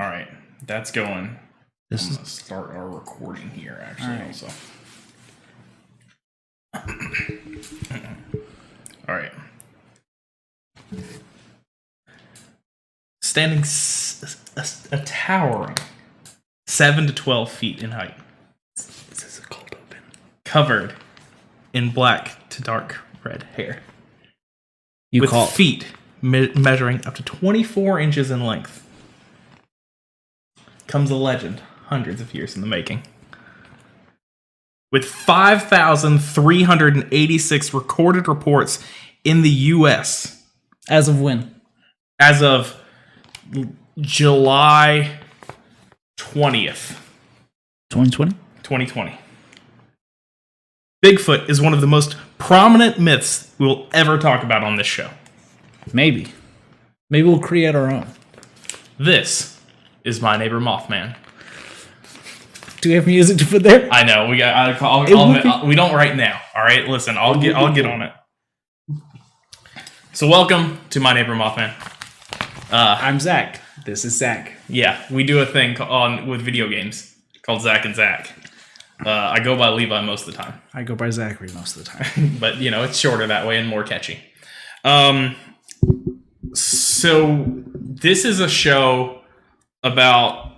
All right, that's going. I'm going to start our recording here, actually, right. also. All right. Standing a towering 7 to 12 feet in height. Is this a cold open? Covered in black to dark red hair. You with call feet measuring up to 24 inches in length. Comes a legend, hundreds of years in the making. With 5,386 recorded reports in the U.S. As of when? As of July 20th. 2020? 2020. Bigfoot is one of the most prominent myths we will ever talk about on this show. Maybe. Maybe we'll create our own. This is My Neighbor Mothman. Do we have music to put there? I know. We don't right now. All right, listen. I'll get on it. So welcome to My Neighbor Mothman. I'm Zach. This is Zach. Yeah, we do a thing with video games called Zach and Zach. I go by Levi most of the time. I go by Zachary most of the time. But, it's shorter that way and more catchy. So this is a show about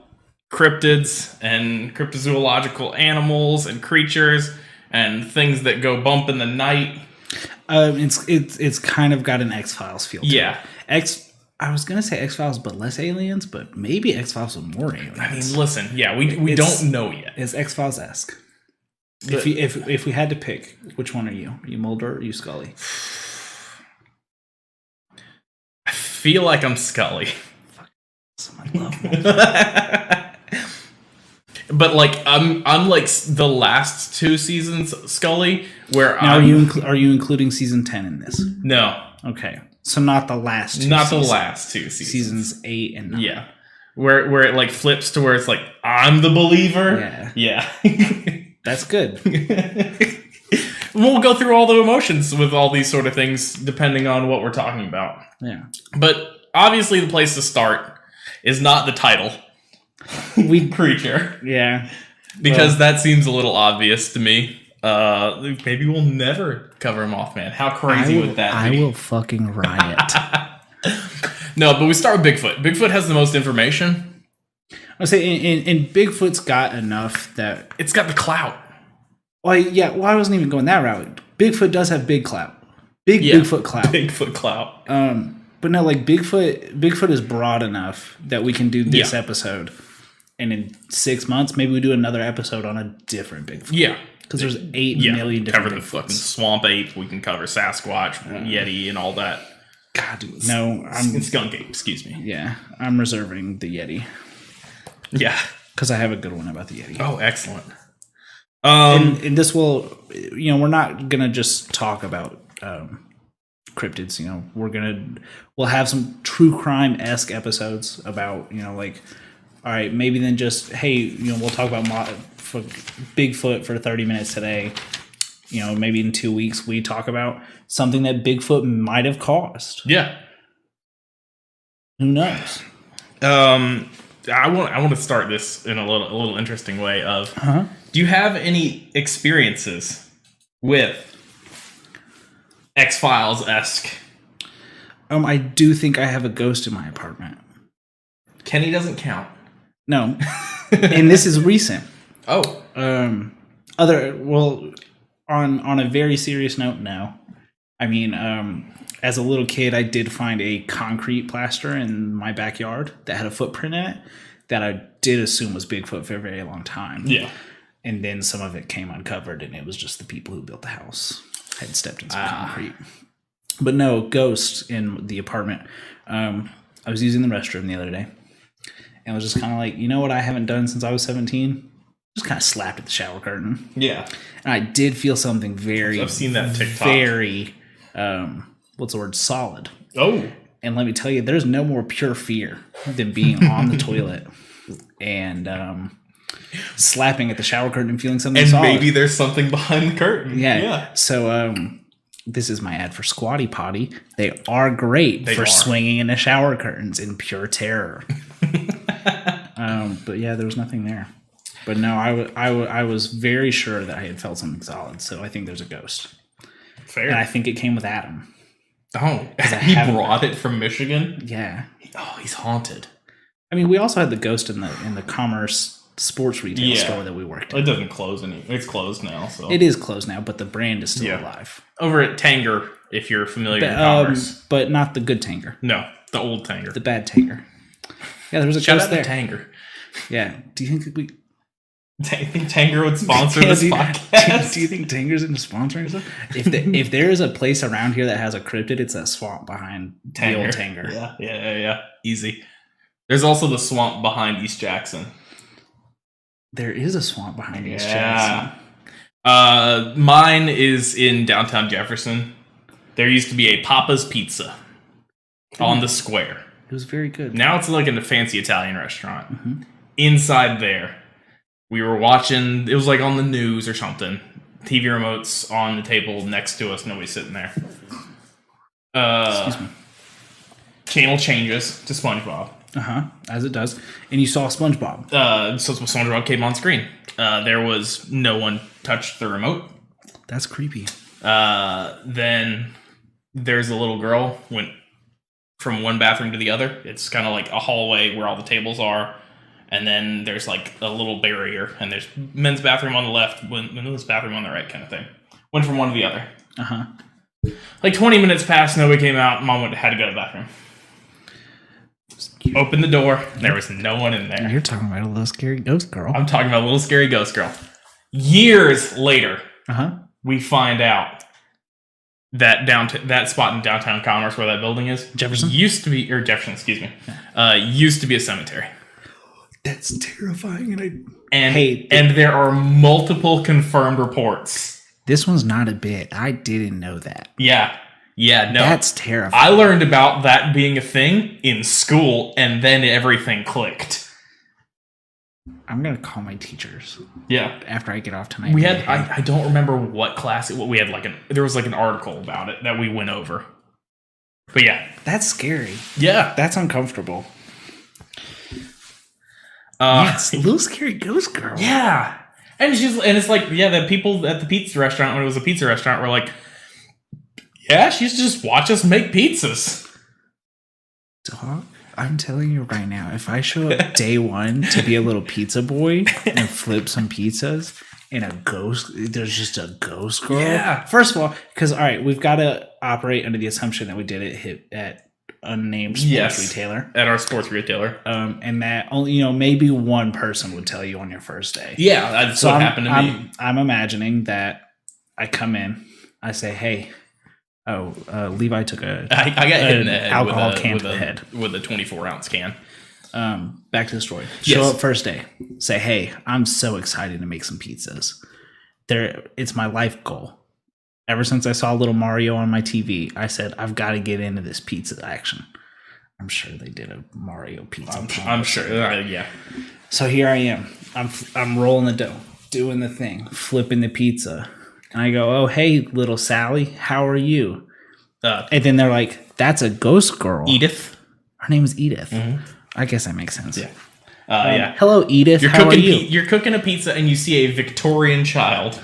cryptids and cryptozoological animals and creatures and things that go bump in the night. It's kind of got an X-Files feel to Yeah. it. I was going to say X-Files, but less aliens, but maybe X-Files with more aliens. I mean, listen, yeah, we don't know yet. It's X-Files-esque. If we had to pick, which one are you? Are you Mulder or are you Scully? I feel like I'm Scully. I love Mulder. But I'm like the last 2 seasons Scully, where now are you including season 10 in this? No. Okay. So not the last 2 Not seasons. the last 2 seasons. Seasons 8 and 9. Yeah. Where it like flips to where it's like, I'm the believer. Yeah. That's good. We'll go through all the emotions with all these sort of things, depending on what we're talking about. Yeah. But obviously the place to start is not the title. Creature. Yeah. Because that seems a little obvious to me. Maybe we'll never cover Mothman. How crazy would that be? I will fucking riot. No, but we start with Bigfoot. Bigfoot has the most information. I say, and Bigfoot's got enough that it's got the clout. Well, yeah. Well, I wasn't even going that route. Bigfoot does have big clout. Bigfoot clout. Bigfoot clout. But no, like Bigfoot is broad enough that we can do this episode, and in 6 months, maybe we do another episode on a different Bigfoot. Yeah. Because there's 8 million different Cover the Bigfoots. fucking swamp ape. We can cover Sasquatch, Yeti, and all that. God, dude, no. Skunk ape, excuse me. Yeah, I'm reserving the Yeti. Yeah. Because I have a good one about the Yeti. Oh, excellent. And this will, we're not going to just talk about cryptids. We'll have some true crime-esque episodes about, all right, maybe then just, hey, we'll talk about Bigfoot for 30 minutes today. Maybe in 2 weeks we talk about something that Bigfoot might have caused. Yeah. Who knows? I want to start this in a little interesting way of, do you have any experiences with X-Files-esque? I do think I have a ghost in my apartment. Kenny doesn't count. No. And this is recent. Oh. On a very serious note, no. I mean, as a little kid, I did find a concrete plaster in my backyard that had a footprint in it that I did assume was Bigfoot for a very long time. Yeah. And then some of it came uncovered, and it was just the people who built the house had stepped in some concrete. But no, ghost in the apartment. I was using the restroom the other day, and I was just kind of like, what I haven't done since I was 17? Just kind of slapped at the shower curtain. Yeah. And I did feel something very... I've seen that TikTok. Very, solid. Oh. And let me tell you, there's no more pure fear than being on the toilet and slapping at the shower curtain and feeling something solid. And maybe there's something behind the curtain. Yeah. So this is my ad for Squatty Potty. They are great for swinging in the shower curtains in pure terror. But yeah, there was nothing there. But no, I was very sure that I had felt something solid. So I think there's a ghost. Fair. And I think it came with Adam. Oh, he brought it from Michigan? Yeah. Oh, he's haunted. I mean, we also had the ghost in the Commerce sports retail store that we worked at. It doesn't close it's closed now. So it is closed now, but the brand is still alive. Over at Tanger, if you're familiar with Commerce. But not the good Tanger. No, the old Tanger. The bad Tanger. Yeah, there was a Shout ghost out there. to Tanger. Yeah. Do you think Tanger would sponsor this podcast? Do you think Tanger's into sponsoring stuff? If there is a place around here that has a cryptid, it's that swamp behind the old Tanger. Yeah. Easy. There's also the swamp behind East Jackson. There is a swamp behind East Jackson. Mine is in downtown Jefferson. There used to be a Papa's Pizza on the square. It was very good. Now it's like in a fancy Italian restaurant. Mm-hmm. Inside there, we were watching, it was like on the news or something. TV remotes on the table next to us. Nobody's sitting there. Excuse me. Channel changes to SpongeBob. As it does. And you saw SpongeBob. So SpongeBob came on screen. There was no one touched the remote. That's creepy. Then there's a little girl went from one bathroom to the other. It's kind of like a hallway where all the tables are. And then there's like a little barrier. And there's men's bathroom on the left, women's bathroom on the right kind of thing. Went from one to the other. Like 20 minutes passed, nobody came out. Mom had to go to the bathroom. Opened the door. There was no one in there. You're talking about a little scary ghost girl. I'm talking about a little scary ghost girl. Years later, we find out that that spot in downtown Commerce where that building is, Jefferson, used to be a cemetery. That's terrifying. And there are multiple confirmed reports. This one's not a bit. I didn't know that. Yeah, no. That's terrifying. I learned about that being a thing in school, and then everything clicked. I'm going to call my teachers. Yeah. After I get off tonight. We had, I don't remember what class, we had there was like an article about it that we went over. But yeah. That's scary. Yeah. That's uncomfortable. Yes, a little scary ghost girl. Yeah. And it's like, the people at the pizza restaurant, when it was a pizza restaurant, were like, yeah, she's just watch us make pizzas. Dog, I'm telling you right now, if I show up day one to be a little pizza boy and flip some pizzas and there's just a ghost girl. Yeah. First of all, because, all right, we've got to operate under the assumption that we did it at unnamed sports retailer. At our sports retailer. And that only, maybe one person would tell you on your first day. Yeah, that's what happened to me. I'm imagining that I come in, I say, hey, Levi took I got hit in the head alcohol can to the head with a 24-ounce can. Back to the story. Show up first day. Say, hey, I'm so excited to make some pizzas. It's my life goal. Ever since I saw Little Mario on my TV, I said, I've got to get into this pizza action. I'm sure they did a Mario pizza. I'm sure. Yeah. So here I am. I'm rolling the dough, doing the thing, flipping the pizza. And I go, oh, hey, little Sally, how are you? And then they're like, that's a ghost girl. Edith. Her name is Edith. Mm-hmm. I guess that makes sense. Yeah. Hello, Edith. How are you? You're cooking a pizza and you see a Victorian child.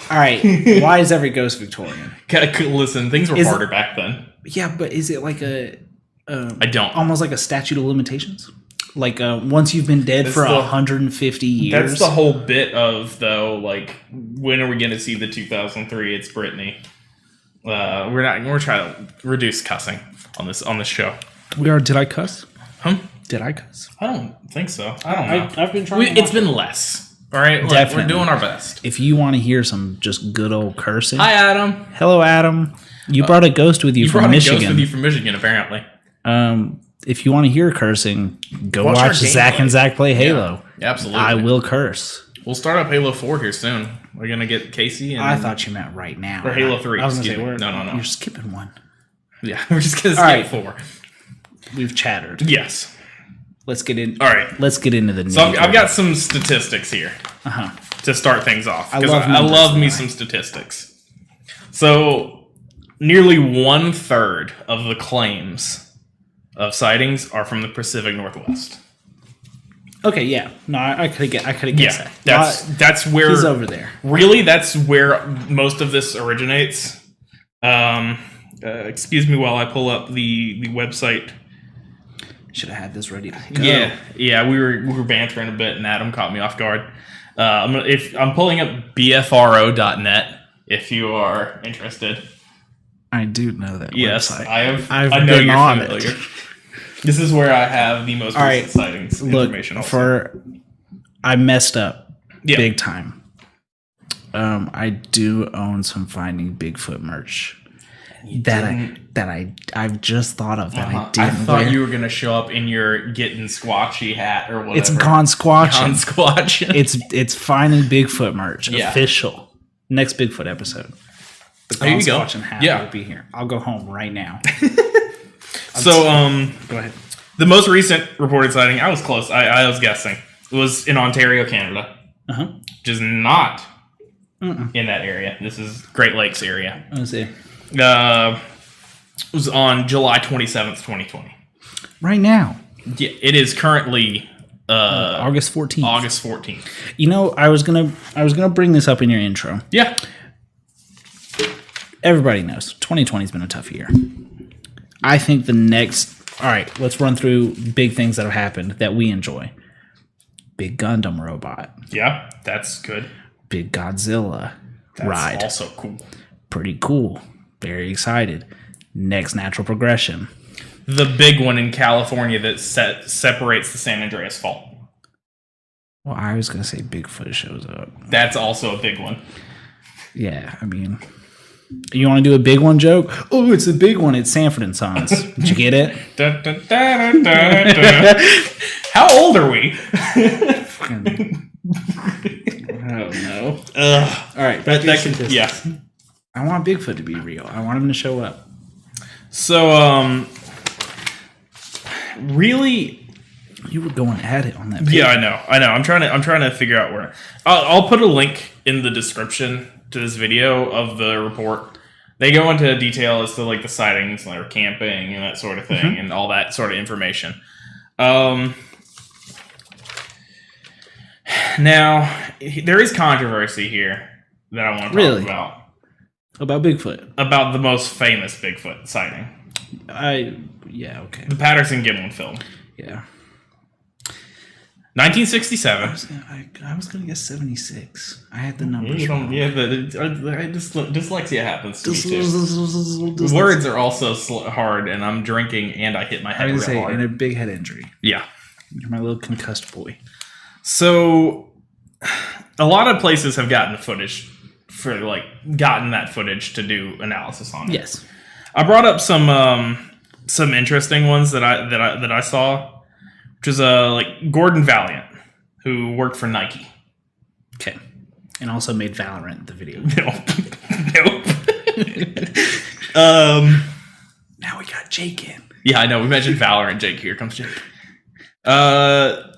All right. Why is every ghost Victorian? Listen, things were harder back then. Yeah, but is it like I don't. Almost like a statute of limitations? Like once you've been dead for 150 years? That's the whole bit of, though, like, when are we going to see the 2003 It's Britney? We're trying to reduce cussing on this show. We are. Did I cuss? Did I cuss? I don't think so. I don't know. I've been trying. It's been less. All right, we're doing our best. If you want to hear some just good old cursing, hi Adam. Hello Adam. You brought a ghost with you from Michigan. A ghost with you from Michigan, apparently. If you want to hear cursing, go watch Zach and Zach play Halo. Yeah, absolutely. I will curse. We'll start up Halo 4 here soon. We're gonna get Casey. And I thought you meant right now. Or Halo 3. I was gonna say, no. You're skipping one. Yeah, we're just gonna skip 4. We've chattered. Yes. Let's get in. All right. Let's get into the. So I've got some statistics here to start things off because I love me some statistics. So nearly 1/3 of the claims of sightings are from the Pacific Northwest. Okay, yeah. No, I could have guessed that. That's where he's over there. Really, that's where most of this originates. Excuse me while I pull up the website. Should have had this ready to go. Yeah. We were bantering a bit, and Adam caught me off guard. I'm pulling up bfro.net if you are interested. I do know that. Yes, website. I know you're familiar. This is where I have the most recent sightings information. I messed up big time. I do own some Finding Bigfoot merch I've just thought of that I didn't. I thought you were gonna show up in your Getting Squatchy hat or whatever. It's gone squatching. It's Finding Bigfoot merch official. Next Bigfoot episode. The there you go. Hat will be here. I'll go home right now. So, go ahead. The most recent reported sighting, I was close. I was guessing. It was in Ontario, Canada. Which is not in that area. This is Great Lakes area. Let's see. It was on July 27th, 2020. Right now. Yeah, it is currently August 14th. August 14th. You know, I was gonna bring this up in your intro. Yeah. Everybody knows 2020's been a tough year. I think the next... All right, let's run through big things that have happened that we enjoy. Big Gundam robot. Yeah, that's good. Big Godzilla ride. That's also cool. Pretty cool. Very excited. Next natural progression. The big one in California that separates the San Andreas Fault. Well, I was going to say Bigfoot shows up. That's also a big one. Yeah, I mean... You want to do a big one joke? Oh, it's a big one. It's Sanford and Sons. Did you get it? How old are we? I don't know. All right. Yeah. I want Bigfoot to be real. I want him to show up. So, really, you were going at it on that page. Yeah, I know. I'm trying to figure out where. I'll put a link in the description to this video of the report. They go into detail as to like the sightings, like camping and that sort of thing, and all that sort of information. Now, there is controversy here that I want to talk about. About Bigfoot? About the most famous Bigfoot sighting. Yeah, okay. The Patterson-Gimlin film. Yeah. 1967. I was gonna guess 76. I had the numbers wrong. Yeah, dyslexia happens to me too. Words are also hard, and I'm drinking, and I hit my head real hard. And a big head injury. Yeah. You're my little concussed boy. So, a lot of places have gotten footage gotten that footage to do analysis on it. Yes. I brought up some interesting ones that I saw. Which is Gordon Valiant, who worked for Nike. Okay. And also made Valorant the video. Nope. Now we got Jake in. Yeah, I know. We mentioned Valorant. Jake, here comes Jake. I'm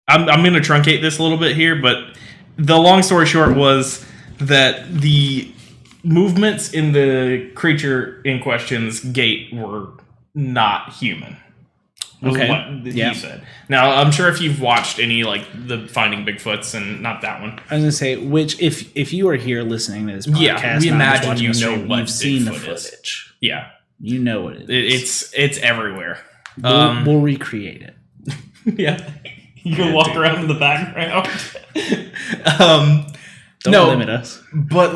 going to truncate this a little bit here, but the long story short was that the movements in the creature in question's gait were not human. Okay. What he said. Now, I'm sure if you've watched any the Finding Bigfoots and not that one. I was gonna say, which if you are here listening to this podcast, we imagine you know what you've seen the footage footage. Yeah, you know what it is. It's everywhere. We'll recreate it. Yeah, you can walk around in the background. Don't limit us. But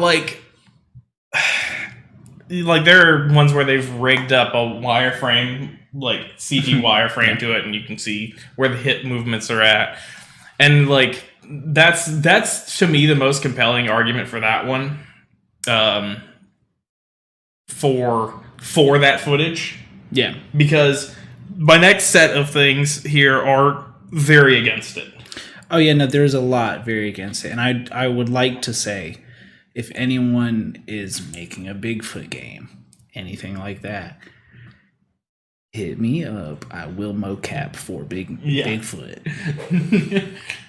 there are ones where they've rigged up a wireframe. CG wireframe to it, and you can see where the hip movements are at, and that's to me the most compelling argument for that one, for that footage. Yeah, because my next set of things here are very against it. Oh yeah, no, there's a lot very against it, and I would like to say, if anyone is making a Bigfoot game, anything like that. Hit me up. I will mocap for Bigfoot.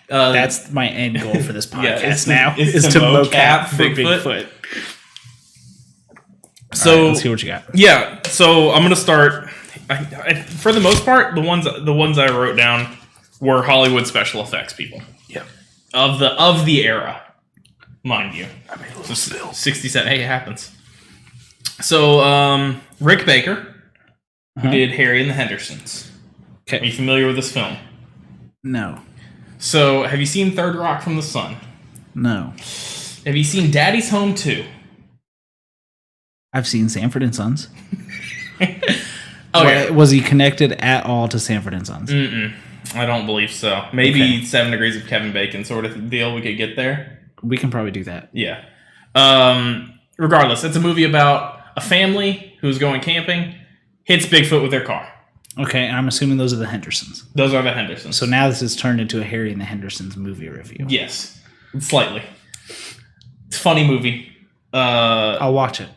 That's my end goal for this podcast is to mocap for Bigfoot. So right, let's see what you got. Yeah. So I'm gonna start. For the most part, the ones I wrote down were Hollywood special effects people. Yeah. Of the era, mind you. I mean, so 67. Hey, it happens. So, Rick Baker, who did Harry and the Hendersons. Okay. Are you familiar with this film? No. So, have you seen Third Rock from the Sun? No. Have you seen Daddy's Home 2? I've seen Sanford and Sons. Okay. Was he connected at all to Sanford and Sons? I don't believe so. Maybe 7 Degrees of Kevin Bacon sort of deal. We could get there. We can probably do that. Yeah. Regardless, it's a movie about a family who's going camping, hits Bigfoot with their car. Okay, and I'm assuming those are the Hendersons. Those are the Hendersons. So now this has turned into a Harry and the Hendersons movie review. Yes. Slightly. It's a funny movie. I'll watch it.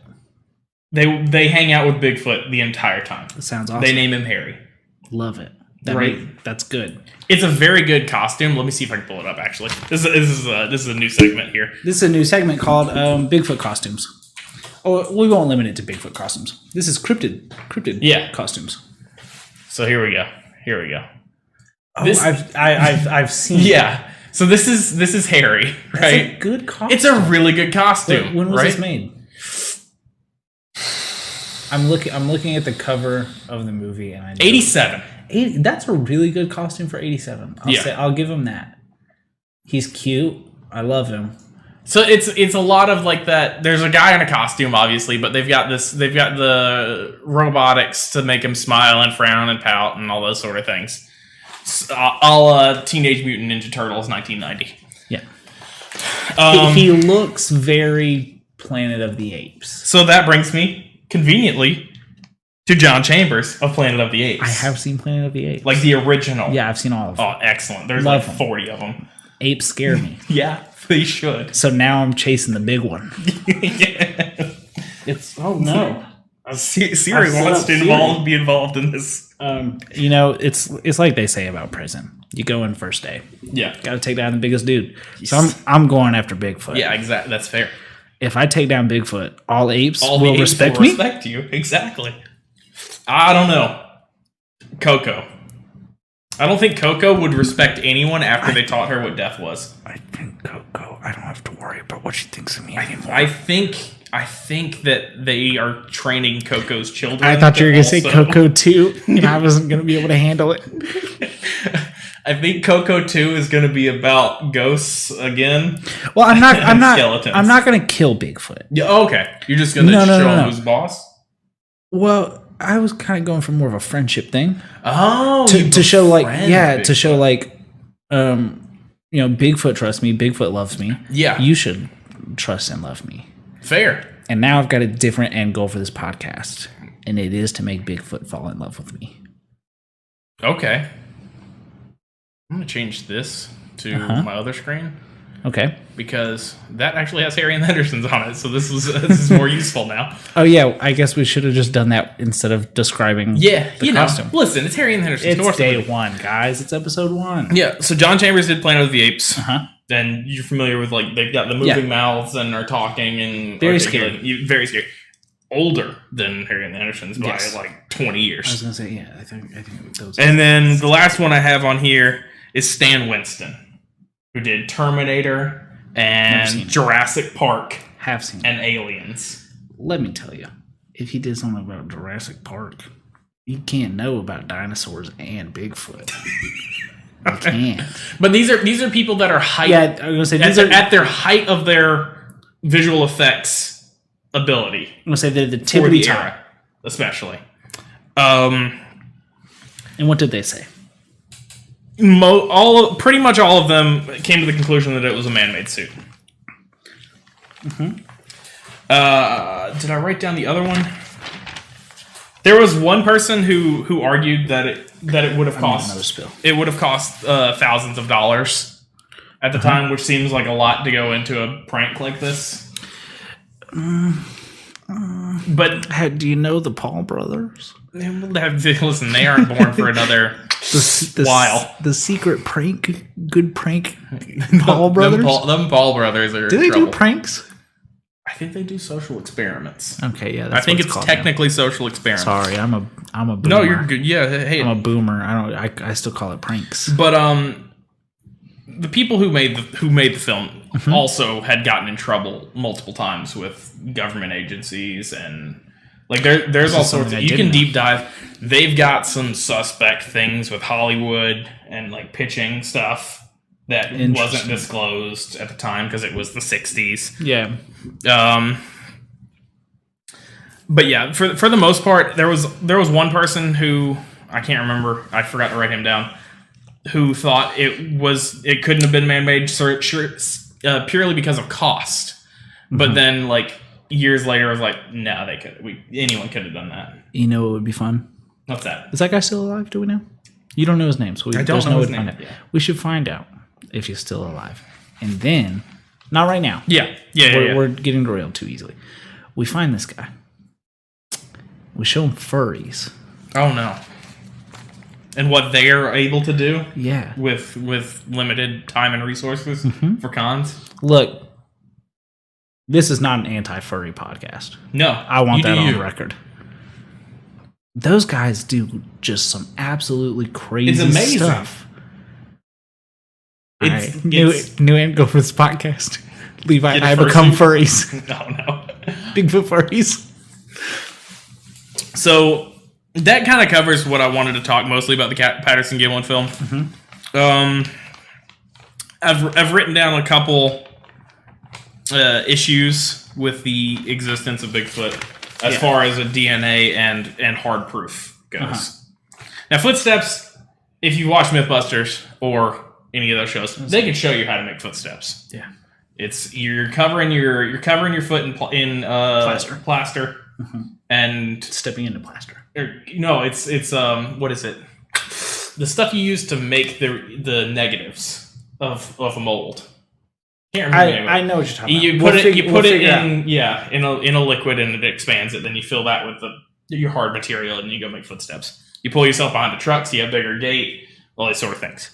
They hang out with Bigfoot the entire time. That sounds awesome. They name him Harry. Love it. That's good. It's a very good costume. Let me see if I can pull it up, actually. This is a new segment here. This is a new segment called Bigfoot Costumes. Oh, we won't limit it to Bigfoot costumes. This is cryptid costumes. So here we go. Oh, I've seen. Yeah. So this is Harry, right? That's a good costume. It's a really good costume. When was this made? I'm looking at the cover of the movie, and I know 87. That's a really good costume for 87. I'll give him that. He's cute. I love him. So it's a lot of like that. There's a guy in a costume, obviously, but they've got the robotics to make him smile and frown and pout and all those sort of things. A la Teenage Mutant Ninja Turtles 1990. Yeah. He looks very Planet of the Apes. So that brings me conveniently to John Chambers of Planet of the Apes. I have seen Planet of the Apes. Like the original. Yeah, I've seen all of them. Oh, excellent. There's Love like 40 of them. Apes scare me. Yeah, they should. So now I'm chasing the big one. Yeah. Oh no. Siri wants to be involved in this. It's like they say about prison. You go in first day. Yeah. Got to take down the biggest dude. So I'm going after Bigfoot. Yeah, exactly. That's fair. If I take down Bigfoot, all apes will respect me? Respect you. Exactly. I don't know. Coco. I don't think Coco would respect anyone after they taught her what death was. I think Coco, I don't have to worry about what she thinks of me anymore. I think that they are training Coco's children. I thought you were going to say Coco 2, and I wasn't going to be able to handle it. I think Coco 2 is going to be about ghosts again. Well, I'm not skeletons. I'm not going to kill Bigfoot. Yeah, okay. You're just going to show him who's boss? Well, I was kind of going for more of a friendship thing. Oh, to show like Bigfoot. To show like Bigfoot trusts me, Bigfoot loves me. Yeah. You should trust and love me. Fair. And now I've got a different end goal for this podcast, and it is to make Bigfoot fall in love with me. Okay. I'm going to change this to my other screen. Okay. Because that actually has Harry and the Hendersons on it, so this is more useful now. Oh, yeah. I guess we should have just done that instead of describing the costume. Listen, it's Harry and the Hendersons. It's day one, guys. It's episode 1. Yeah, so John Chambers did Planet of the Apes. Uh-huh. And you're familiar with, like, they've got the moving mouths and are talking and... Very scary. Very scary. Older than Harry and the Hendersons by, like, 20 years. I was going to say, yeah. I think those... And then the last one I have on here is Stan Winston, who did Terminator and Jurassic Park. Have seen and Aliens. Let me tell you, if he did something about Jurassic Park, you can't know about dinosaurs and Bigfoot. You can't. But these are people that are height. Yeah, I was going to say at their height of their visual effects ability. I'm going to say they're the tip of the era, especially. And what did they say? Pretty much all of them came to the conclusion that it was a man-made suit. Mm-hmm. Did I write down the other one? There was one person who argued that it would have cost thousands of dollars at the time, which seems like a lot to go into a prank like this. But do you know the Paul brothers? Listen, they aren't born for another while. The secret good prank Paul brothers? Them Paul brothers are Do they do pranks? I think they do social experiments. Okay, yeah, that's I think what it's called technically now. social experiments. Sorry, I'm a boomer. No, you're good. Yeah, hey, I'm a boomer. I still call it pranks. but the people who made the film also had gotten in trouble multiple times with government agencies and like there's all sorts of, you can deep dive. They've got some suspect things with Hollywood and like pitching stuff that wasn't disclosed at the time because it was the 60s. Yeah. But yeah, for the most part, there was one person who I can't remember. I forgot to write him down. Who thought it couldn't have been man-made purely because of cost. But then like years later, I was like, no, anyone could have done that. You know what would be fun? What's that? Is that guy still alive? Do we know? You don't know his name, so I don't know his name. Yeah. We should find out if he's still alive, and then not right now. Yeah. We're getting derailed too easily. We find this guy. We show him furries. Oh no. And what they are able to do, yeah, with limited time and resources for cons. Look, this is not an anti-furry podcast. No, I want that on record. Those guys do just some absolutely crazy stuff. It's new info for this podcast. Levi and I become furries. Oh no, Bigfoot furries. So that kind of covers what I wanted to talk mostly about the Patterson-Gimlin film. I've written down a couple issues with the existence of Bigfoot as far as a DNA and hard proof goes. Now, Footsteps, if you watch MythBusters or any of those shows, they can show you how to make footsteps. Yeah, it's you're covering your foot in plaster. And stepping into plaster. No, it's what is it? The stuff you use to make the negatives of a mold. Can't remember. I know what you're talking about. You put it in a liquid and it expands it. Then you fill that with your hard material and you go make footsteps. You pull yourself behind the truck, so you have bigger gait, all these sort of things.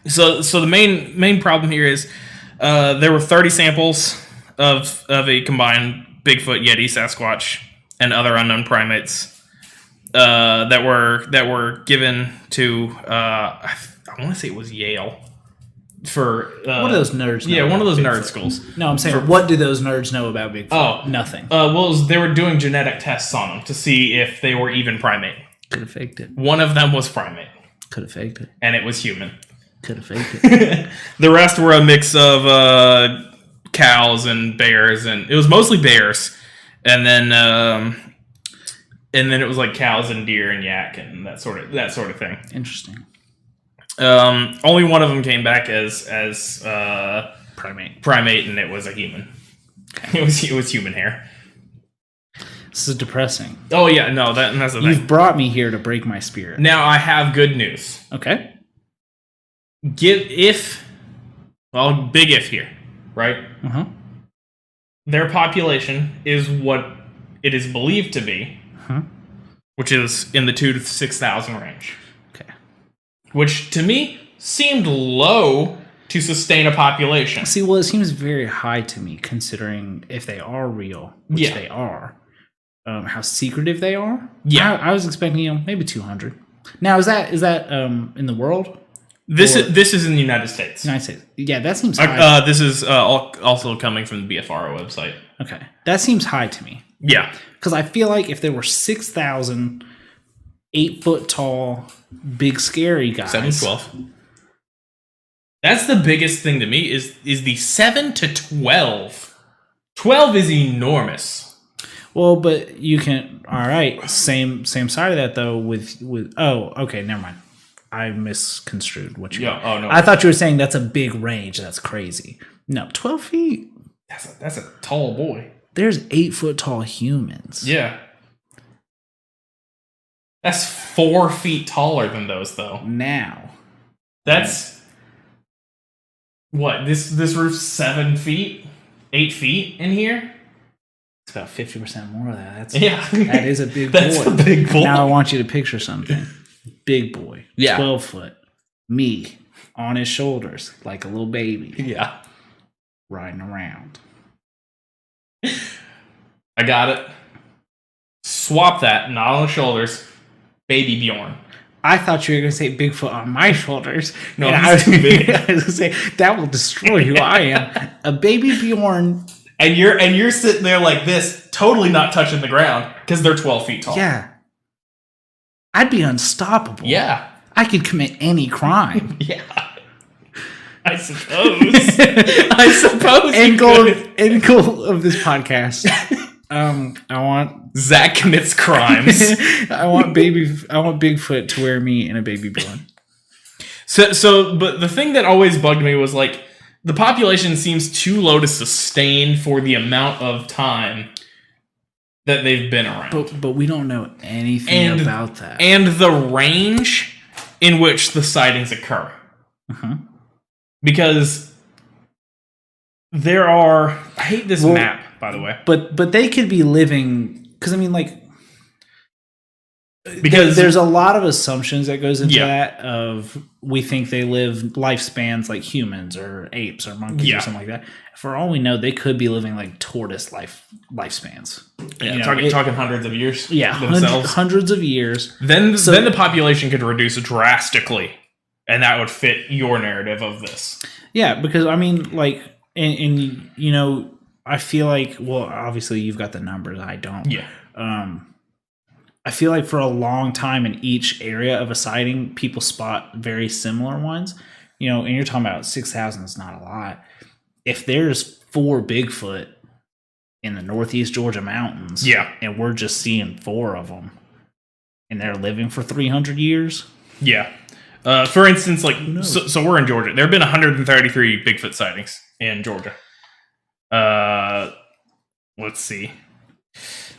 So the main problem here is there were 30 samples of a combined Bigfoot, Yeti, Sasquatch, and other unknown primates that were given to I want to say it was Yale for what do those nerds know? Yeah, one of those Bigfoot? nerd schools. No, I'm saying what do those nerds know about Bigfoot? Oh, nothing. Well, they were doing genetic tests on them to see if they were even primate. Could have faked it. One of them was primate. Could have faked it. And it was human. Could have faked it. The rest were a mix of cows and bears, and it was mostly bears, and then it was like cows and deer and yak and that sort of thing. Interesting. Only one of them came back as primate, and it was a human. Okay. It was human hair. This is depressing. Oh yeah, no, that's the thing. You've brought me here to break my spirit. Now I have good news. Okay. Big if here, right? Their population is what it is believed to be, which is in the 2,000 to 6,000 range. Okay. Which to me seemed low to sustain a population. See, well, it seems very high to me, considering if they are real, which they are, how secretive they are. Yeah, I was expecting maybe 200. Now, is that in the world? This is in the United States. United States. Yeah, that seems high. This is also coming from the BFRO website. Okay, that seems high to me. Yeah, because I feel like if there were 6,000 8-foot tall, big scary guys, 7 to 12. That's the biggest thing to me is the 7 to 12. 12 is enormous. Well, but you can. All right, same side of that though. With okay, never mind. I misconstrued what you. Oh no! I thought you were saying that's a big range. That's crazy. No, 12 feet. That's a tall boy. There's 8-foot tall humans. Yeah. That's 4 feet taller than those, though. Now. That's what this roof's 7 feet, 8 feet in here. It's about 50% more of that. That is a big That's boy. A big boy. Now I want you to picture something. Big boy. Yeah. 12 foot. Me on his shoulders like a little baby. Yeah. Riding around. I got it. Swap that, not on the shoulders. Baby Bjorn. I thought you were going to say Bigfoot on my shoulders. No, and he's too big. I was going to say, that will destroy who I am. A baby Bjorn. And you're sitting there like this, totally not touching the ground, because they're 12 feet tall. Yeah. I'd be unstoppable. Yeah. I could commit any crime. Yeah. I suppose. I suppose. End goal of this podcast. I want Zach commits crimes. I want Bigfoot to wear me in a baby Bjorn. But the thing that always bugged me was like the population seems too low to sustain for the amount of time that they've been around. But we don't know anything about that. And the range in which the sightings occur. Uh-huh. Because there are... I hate this map, by the way. But they could be living... Because, I mean, like... Because there's a lot of assumptions that goes into that of we think they live lifespans like humans or apes or monkeys or something like that. For all we know, they could be living like tortoise lifespans. Yeah, talking hundreds of years. Yeah, hundreds of years. Then the population could reduce drastically, and that would fit your narrative of this. Yeah, because I mean, like, and you know, I feel like, well, obviously you've got the numbers. I don't. Yeah. I feel like for a long time in each area of a sighting, people spot very similar ones. You know, and you're talking about 6,000 is not a lot. If there's 4 Bigfoot in the Northeast Georgia mountains, and we're just seeing 4 of them, and they're living for 300 years, for instance, like so we're in Georgia. There have been 133 Bigfoot sightings in Georgia. Let's see.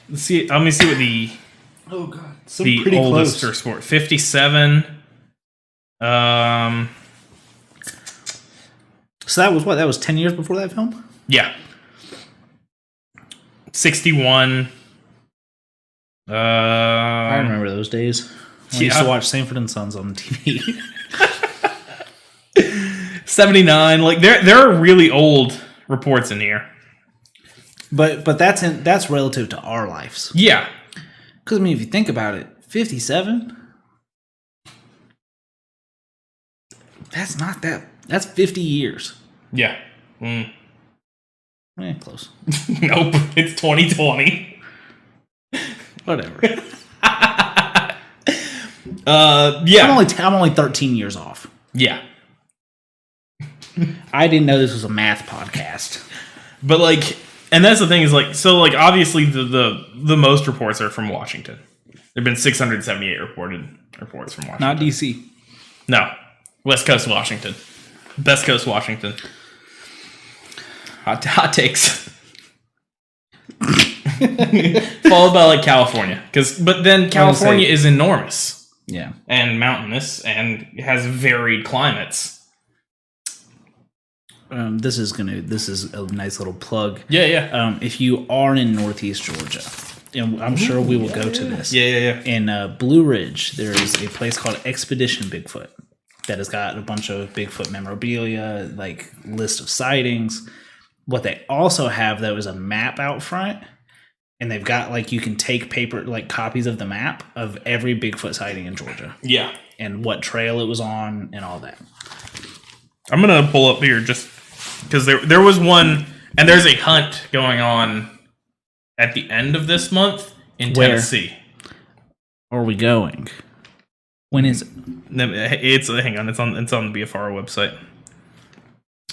Let me see what the the oldest for sport. 57. So that was what? That was 10 years before that film? Yeah. 61. I remember those days. I used to watch Sanford and Sons on TV. 79. Like there are really old reports in here. But that's relative to our lives. Yeah. Because, I mean, if you think about it, 57? That's not that. That's 50 years. Yeah. Close. Nope. It's 2020. Whatever. Yeah. I'm only 13 years off. Yeah. I didn't know this was a math podcast. But, like... And that's the thing is like, so like obviously the most reports are from Washington. There've been 678 reports from Washington. Not DC. No. West Coast Washington. Best Coast Washington. Hot takes. Followed by like California. But then California is enormous. Yeah. And mountainous and has varied climates. This is a nice little plug. Yeah. If you are in Northeast Georgia, and I'm sure we will go to this. Yeah. In Blue Ridge, there is a place called Expedition Bigfoot that has got a bunch of Bigfoot memorabilia, like list of sightings. What they also have though is a map out front, and they've got like you can take paper like copies of the map of every Bigfoot sighting in Georgia. Yeah. And what trail it was on and all that. I'm gonna pull up here just because there was one, and there's a hunt going on at the end of this month in Tennessee. Where are we going? When is it? Hang on, it's on the BFR website.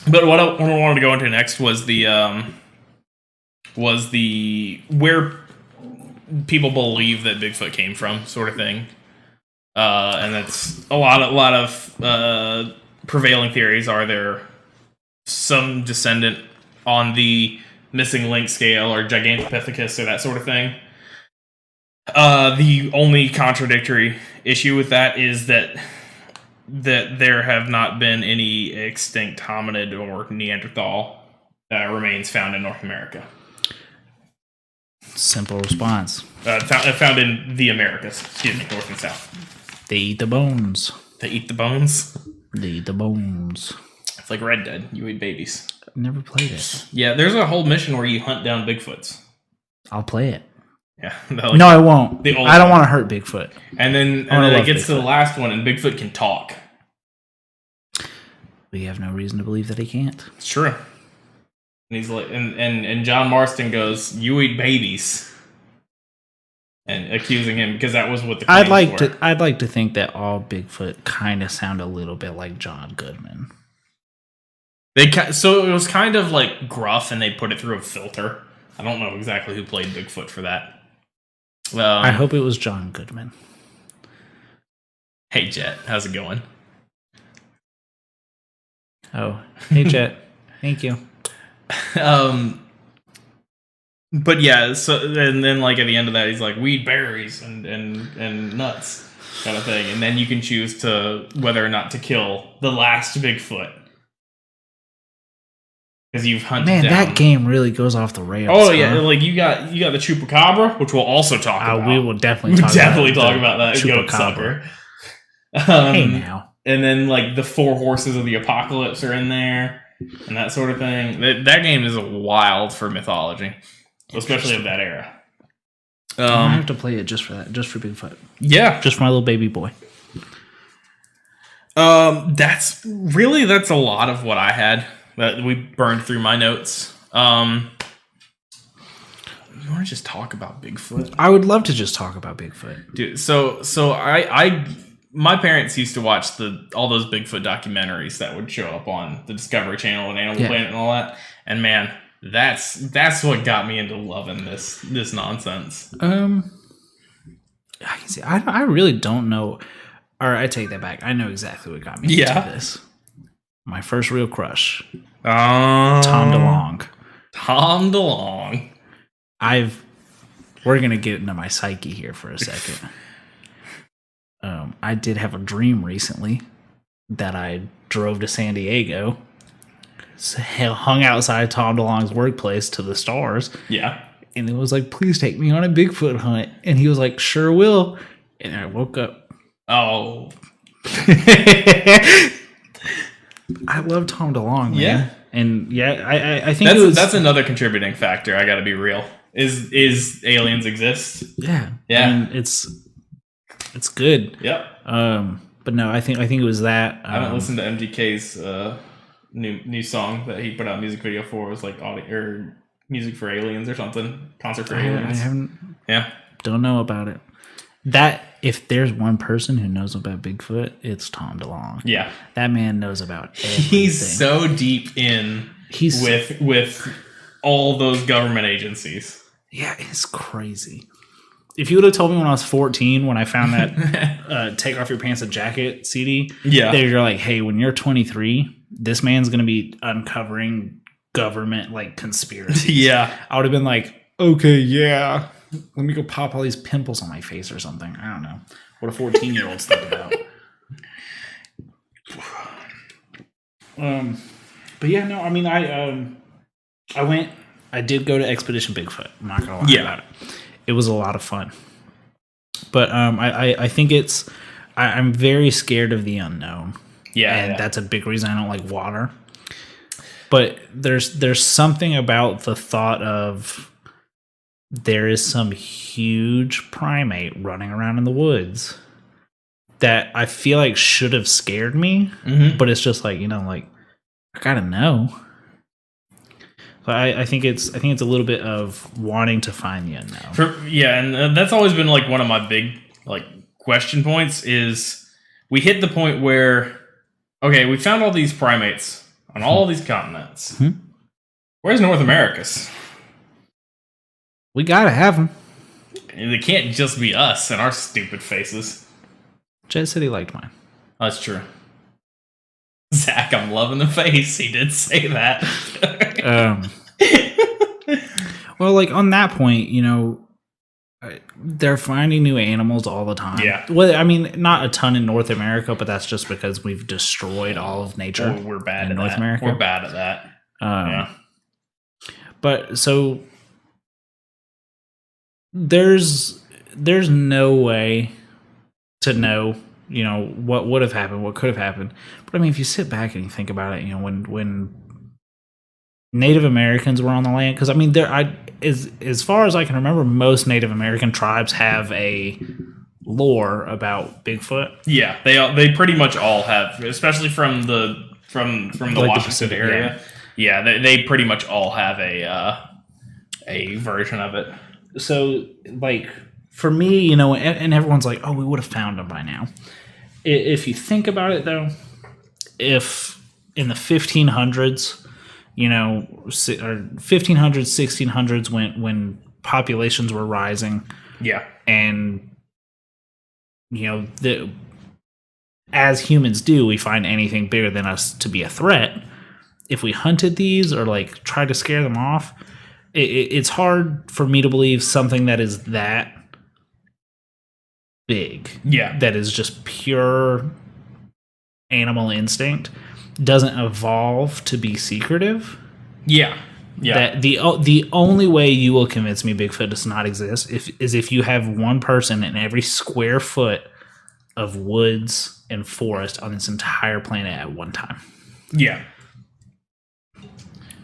But what I wanted to go into next was the where people believe that Bigfoot came from, sort of thing. And that's a lot of prevailing theories are there some descendant on the missing link scale or Gigantopithecus or that sort of thing. The only contradictory issue with that is that there have not been any extinct hominid or Neanderthal remains found in North America. Simple response. Found in the Americas. Excuse me, North and South. They eat the bones. They eat the bones? They eat the bones. It's like Red Dead. You eat babies. I've never played it. Yeah, there's a whole mission where you hunt down Bigfoots. I'll play it. Yeah. No, I won't. I don't want to hurt Bigfoot. And then it gets to the last one, and Bigfoot can talk. We have no reason to believe that he can't. It's true. And he's like, and John Marston goes, "You eat babies," and accusing him because that was what the claims were. I'd like to think that all Bigfoot kind of sound a little bit like John Goodman. So it was kind of like gruff, and they put it through a filter. I don't know exactly who played Bigfoot for that. I hope it was John Goodman. Hey, Jet, how's it going? Oh, hey, Jet. Thank you. But yeah, so and then like at the end of that, he's like, "We eat berries and nuts," kind of thing, and then you can choose to whether or not to kill the last Bigfoot. Because you've hunted down. Man, that game really goes off the rails. Oh yeah, like you got the Chupacabra, which we'll also talk about. We will definitely talk about that goat sucker. Hey now. And then like the 4 horses of the apocalypse are in there, and that sort of thing. That game is wild for mythology, especially of that era. I have to play it just for that, just for Bigfoot. Yeah, just for my little baby boy. That's a lot of what I had. That we burned through my notes. You want to just talk about Bigfoot? I would love to just talk about Bigfoot, dude. So my parents used to watch all those Bigfoot documentaries that would show up on the Discovery Channel and Animal Planet and all that. And man, that's what got me into loving this nonsense. I can see. I really don't know. Or I take that back. I know exactly what got me into this. My first real crush. Tom DeLonge. Tom DeLonge. We're gonna get into my psyche here for a second. I did have a dream recently that I drove to San Diego, hung outside Tom DeLonge's workplace to the stars. Yeah. And it was like, "Please take me on a Bigfoot hunt." And he was like, "Sure will." And I woke up. Oh. I love Tom DeLonge, man. Yeah. And yeah, I think that's another contributing factor. I got to be real. Is aliens exist? Yeah. Yeah. I mean, it's good. Yep. But no, I think it was that. I haven't listened to MGK's new song that he put out a music video for. It was like audio or music for aliens or something. Concert for aliens. I haven't. Yeah. Don't know about it. That if there's one person who knows about Bigfoot, it's Tom DeLonge. Yeah. That man knows about everything. He's so deep in with all those government agencies. Yeah, it's crazy. If you would have told me when I was 14, when I found that Take Off Your Pants and Jacket CD, you're like, hey, when you're 23, this man's going to be uncovering government like conspiracies. Yeah. I would have been like, okay, yeah. Let me go pop all these pimples on my face or something. I don't know. What a 14-year-old's think about. But yeah, no, I mean, I did go to Expedition Bigfoot. I'm not gonna lie about it. It was a lot of fun. But I think I'm very scared of the unknown. Yeah. And that's a big reason I don't like water. But there's something about the thought of there is some huge primate running around in the woods that I feel like should have scared me, but it's just like, like I gotta know. So I think it's a little bit of wanting to find the unknown. And that's always been like one of my big like question points is we hit the point where okay, we found all these primates on all these continents. Where's North America's? We gotta have them. And it can't just be us and our stupid faces. Jet said he liked mine. That's true. Zach, I'm loving the face. He did say that. Well, like on that point, they're finding new animals all the time. Yeah. Well, I mean, not a ton in North America, but that's just because we've destroyed all of nature. We're bad in North America. We're bad at that. Yeah. But so there's no way to know, what would have happened, what could have happened. But I mean, if you sit back and you think about it, when Native Americans were on the land, because I mean, as far as I can remember, most Native American tribes have a lore about Bigfoot. Yeah, they pretty much all have, especially from the Washington area. Yeah, they pretty much all have a version of it. So, like, for me, you know, and everyone's like, "Oh, we would have found him by now." If you think about it, though, if in the 1500s, you know, or 1500s, 1600s, when populations were rising, yeah, and you know, as humans do, we find anything bigger than us to be a threat. If we hunted these or like tried to scare them off, it's hard for me to believe something that is that big, that is just pure animal instinct, doesn't evolve to be secretive. Yeah. That the only way you will convince me Bigfoot does not exist is if you have one person in every square foot of woods and forest on this entire planet at one time. Yeah.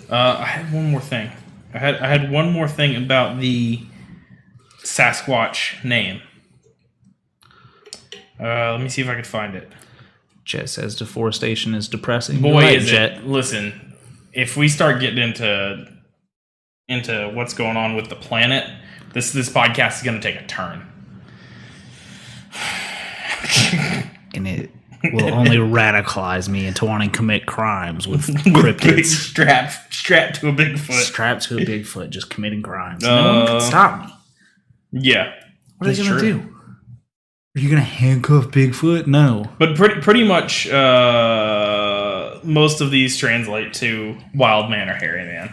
I had one more thing. I had one more thing about the Sasquatch name. Let me see if I could find it. Jet says deforestation is depressing. Boy, right, is Jet. It. Listen, if we start getting into what's going on with the planet, this podcast is going to take a turn. And it will only radicalize me into wanting to commit crimes with cryptids. Strapped to a Bigfoot. Strapped to a Bigfoot, just committing crimes. No one can stop me. Yeah. What are they going to do? Are you going to handcuff Bigfoot? No. But pretty much most of these translate to wild man or hairy man.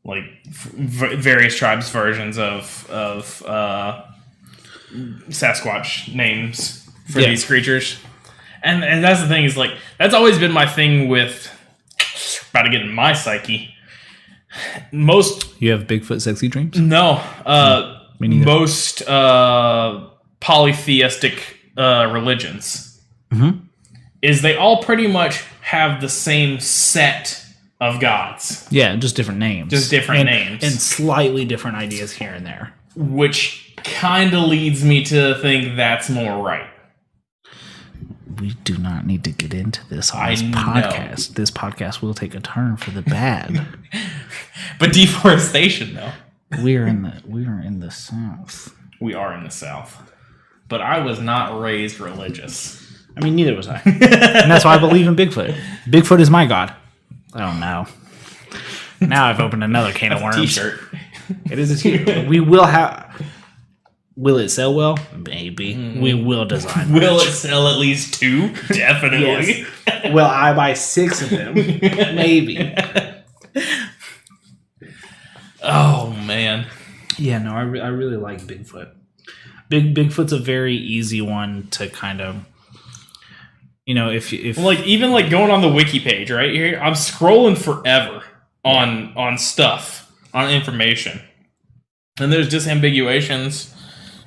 Like various tribes' versions of Sasquatch names for these creatures. And that's the thing, is like, that's always been my thing with, about to get in my psyche. You have Bigfoot sexy dreams? No. Most polytheistic religions is they all pretty much have the same set of gods. Yeah, just different names. Names. And slightly different ideas here and there. Which kind of leads me to think that's more right. We do not need to get into this on this podcast. This podcast will take a turn for the bad. But deforestation, though. We are in the South. We are in the South. But I was not raised religious. I mean, neither was I. And that's why I believe in Bigfoot. Bigfoot is my god. I don't know. Now I've opened another can of worms. T-shirt. It is a t-shirt. We will have... Will it sell well? Maybe. We will design merch. Will it sell at least 2? Definitely. Yes. Will I buy 6 of them? Maybe. Oh, man. Yeah, no, I really like Bigfoot. Bigfoot's a very easy one to kind of, you know, if like, even like going on the wiki page right here, I'm scrolling forever on stuff, on information, and there's disambiguations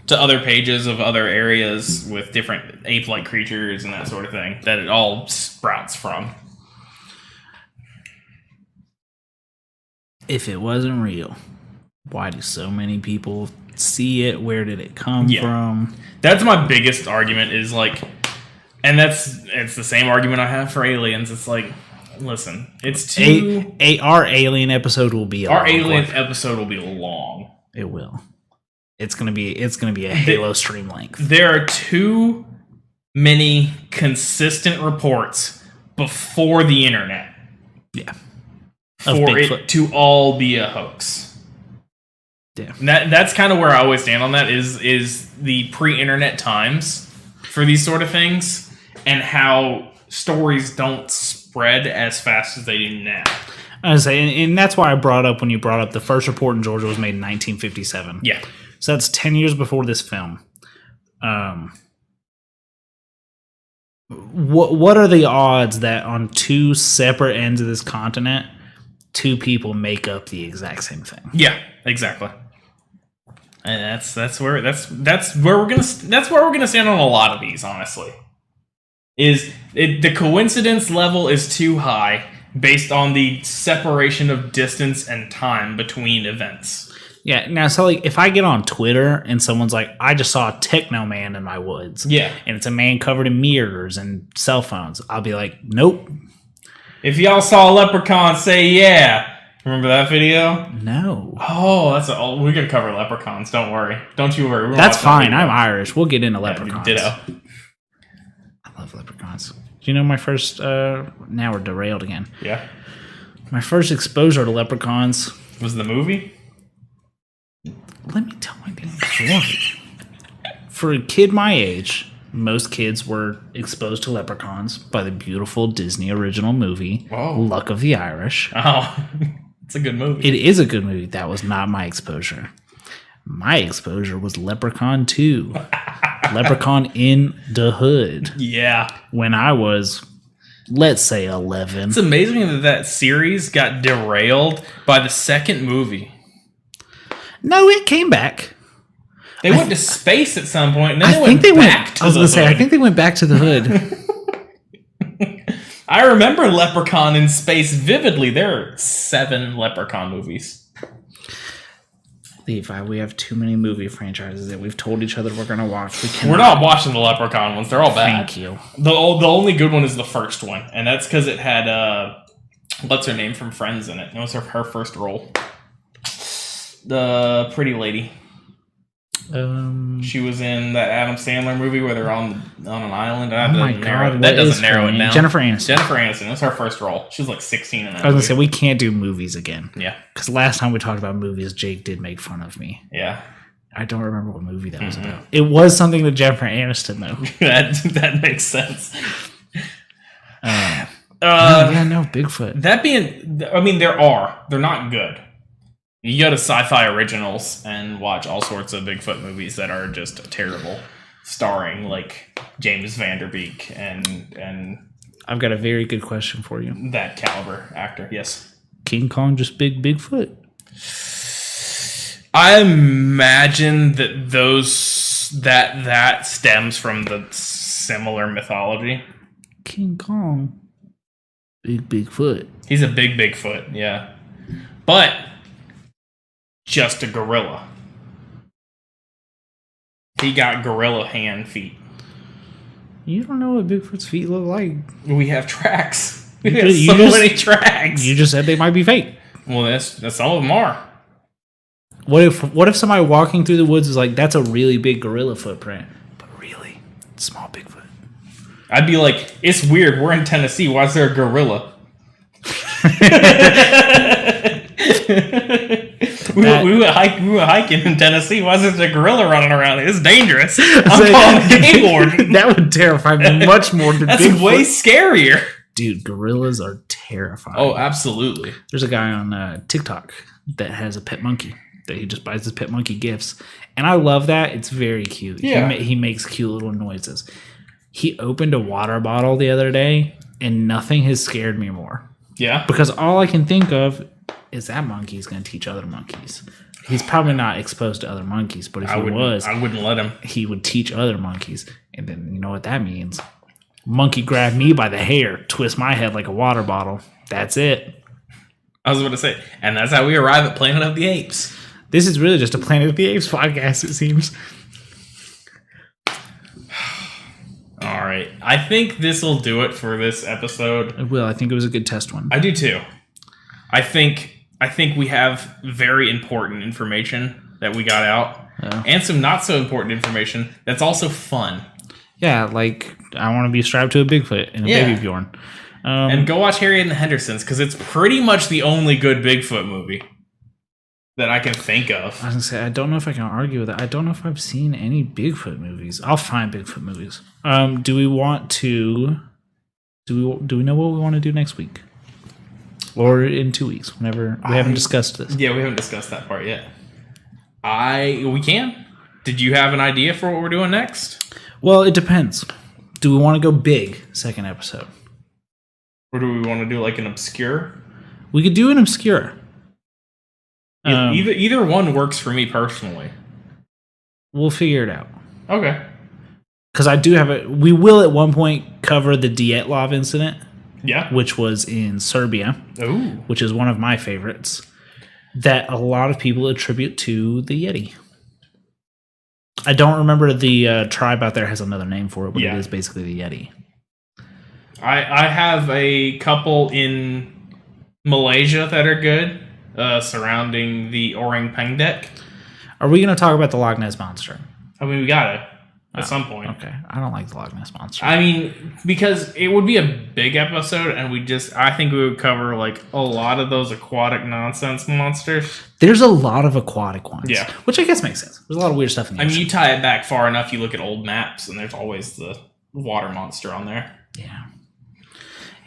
to other pages of other areas with different ape-like creatures and that sort of thing that it all sprouts from. If it wasn't real, why do so many people see it? Where did it come from? That's my biggest argument, is like, and it's the same argument I have for aliens. It's like, listen, it's too... Our alien episode will be long. It will. It's gonna be a Halo stream length. There are too many consistent reports before the internet. Yeah. For it to all be a hoax. Yeah. And that's kind of where I always stand on that, is the pre-internet times for these sort of things, and how stories don't spread as fast as they do now. I was saying, and that's why I brought up, when you brought up the first report in Georgia was made in 1957. Yeah. So that's 10 years before this film. What are the odds that on 2 separate ends of this continent, 2 people make up the exact same thing? Yeah, exactly. And that's where we're gonna stand on a lot of these. Honestly, the coincidence level is too high, based on the separation of distance and time between events. Yeah, now, so, like, if I get on Twitter and someone's like, I just saw a techno man in my woods. Yeah. And it's a man covered in mirrors and cell phones. I'll be like, nope. If y'all saw a leprechaun, say yeah. Remember that video? No. Oh, we're going to cover leprechauns. Don't worry. Don't you worry. That's fine. I'm Irish. We'll get into leprechauns. Ditto. I love leprechauns. Do you know my first... now we're derailed again. Yeah. My first exposure to leprechauns... Was the movie? Let me tell my damn story. For a kid my age, most kids were exposed to leprechauns by the beautiful Disney original movie, Luck of the Irish. Oh, it's a good movie. It is a good movie. That was not my exposure. My exposure was Leprechaun 2. Leprechaun in the Hood. Yeah. When I was, let's say, 11. It's amazing that series got derailed by the second movie. No, it came back. They went to space at some point, and then I think they went back to the hood. I think they went back to the hood. I remember Leprechaun in space vividly. There are 7 Leprechaun movies. Levi, we have too many movie franchises that we've told each other we're going to watch. We're not watching the Leprechaun ones. They're all bad. Thank you. The only good one is the first one, and that's because it had, what's her name from Friends in it. It was her first role. The pretty lady. She was in that Adam Sandler movie where they're on an island. Oh my god, that doesn't narrow it down. Jennifer Aniston. Jennifer Aniston. It was her first role. She was like 16 in that I was going to say, we can't do movies again. Yeah. Because last time we talked about movies, Jake did make fun of me. Yeah. I don't remember what movie that was about. It was something to Jennifer Aniston, though. that makes sense. No, Bigfoot. That being, I mean, they're not good. You go to Sci-Fi Originals and watch all sorts of Bigfoot movies that are just terrible, starring like James Van Der Beek and I've got a very good question for you. That caliber actor, yes. King Kong just Bigfoot? I imagine that that stems from the similar mythology. King Kong, Bigfoot. He's a big Bigfoot, yeah, but just a gorilla. He got gorilla hand feet. You don't know what Bigfoot's feet look like. We have tracks. We have so many tracks. You just said they might be fake. Well, that's some of them are. What if somebody walking through the woods is like, that's a really big gorilla footprint, but really small Bigfoot? I'd be like, it's weird. We're in Tennessee. Why is there a gorilla? We were hiking in Tennessee. Why is there a gorilla running around? It's dangerous. I'm calling the game warden. That would terrify me much more than That's Bigfoot. Way scarier. Dude, gorillas are terrifying. Oh, absolutely. There's a guy on TikTok that has a pet monkey that he just buys his pet monkey gifts. And I love that. It's very cute. Yeah. He makes cute little noises. He opened a water bottle the other day, and nothing has scared me more. Yeah. Because all I can think of is that monkey's going to teach other monkeys. He's probably not exposed to other monkeys, but if he was, I wouldn't let him. He would teach other monkeys. And then you know what that means. Monkey grab me by the hair, twist my head like a water bottle. That's it. I was about to say, and that's how we arrive at Planet of the Apes. This is really just a Planet of the Apes podcast, it seems. All right. I think this will do it for this episode. It will. I think it was a good test one. I do too. I think we have very important information that we got out, and some not so important information that's also fun. Yeah, like I want to be strapped to a Bigfoot and a baby Bjorn. And go watch Harriet and the Hendersons, because it's pretty much the only good Bigfoot movie that I can think of. I was gonna say, I don't know if I can argue with that. I don't know if I've seen any Bigfoot movies. I'll find Bigfoot movies. Do we want to? Do we know what we want to do next week? Or in 2 weeks, whenever we haven't discussed this. Yeah, we haven't discussed that part yet. We can. Did you have an idea for what we're doing next? Well, it depends. Do we want to go big second episode? Or do we want to do like an obscure? We could do an obscure. Either one works for me personally. We'll figure it out. Okay. Because I do have we will at one point cover the Dietlov incident. Yeah. Which was in Serbia. Ooh. Which is one of my favorites. That a lot of people attribute to the Yeti. I don't remember the tribe out there has another name for it, but it is basically the Yeti. I have a couple in Malaysia that are good surrounding the Orang Pendek. Are we going to talk about the Loch Ness Monster? I mean, we got it at some point. Okay. I don't like the Loch Ness Monster. I mean, because it would be a big episode, and I think we would cover like a lot of those aquatic nonsense monsters. There's a lot of aquatic ones. Yeah. Which I guess makes sense. There's a lot of weird stuff in the ocean. I mean, you tie it back far enough, you look at old maps, and there's always the water monster on there. Yeah.